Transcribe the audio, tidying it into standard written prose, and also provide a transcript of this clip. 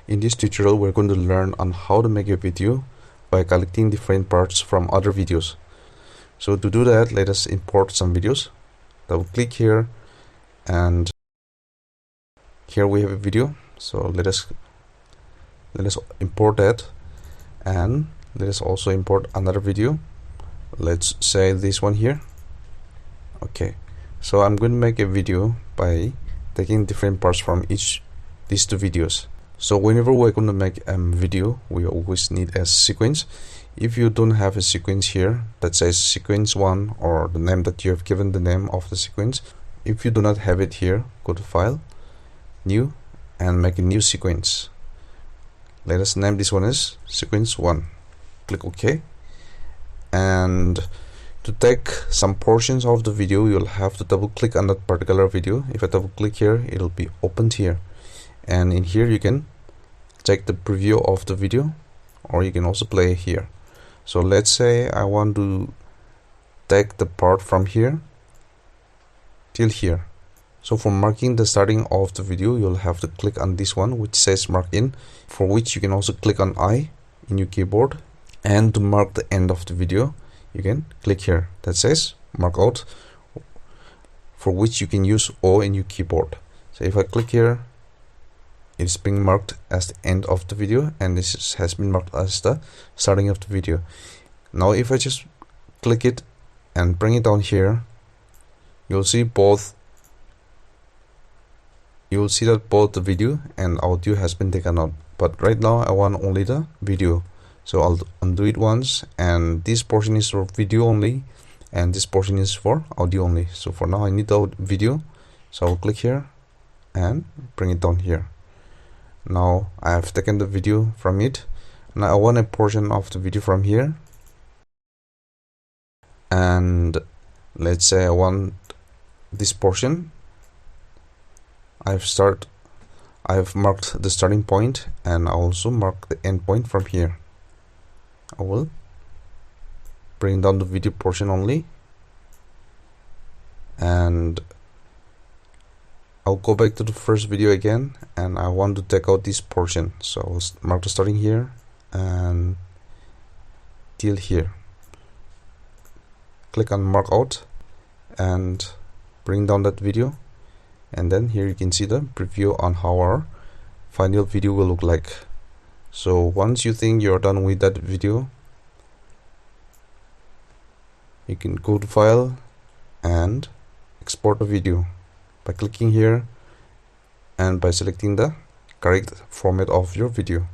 In this tutorial, we're going to learn on how to make a video by collecting different parts from other videos. So to do that, let us import some videos. Double click here, and here we have a video. So let us import that, and let us also import another video. Let's say this one here. Okay, so I'm going to make a video by taking different parts from these two videos. So whenever we're going to make a video, we always need a sequence. If you don't have a sequence here that says sequence 1, or the name that you have given the name of the sequence, if you do not have it here, go to File, New, and make a new sequence. Let us name this one as sequence 1. Click OK. And to take some portions of the video, you'll have to double click on that particular video. If I double click here, it'll be opened here, and in here you can take the preview of the video, or you can also play here. So let's say I want to take the part from here till here. So for marking the starting of the video, you'll have to click on this one which says mark in, for which you can also click on I in your keyboard. And to mark the end of the video, you can click here that says mark out, for which you can use O in your keyboard. So if I click here, it's being marked as the end of the video, and this has been marked as the starting of the video. Now if I just click it and bring it down here, you'll see that both the video and audio has been taken out. But right now I want only the video, so I'll undo it once, and this portion is for video only and this portion is for audio only. So for now I need the video, so I'll click here and bring it down here. Now I have taken the video from it. Now I want a portion of the video from here, and let's say I want this portion. I have marked the starting point, and I also mark the end point from here. I will bring down the video portion only, and I'll go back to the first video again, and I want to take out this portion. So I'll mark the starting here and till here. Click on mark out and bring down that video, and then here you can see the preview on how our final video will look like. So once you think you're done with that video, you can go to File and export the video by clicking here and by selecting the correct format of your video.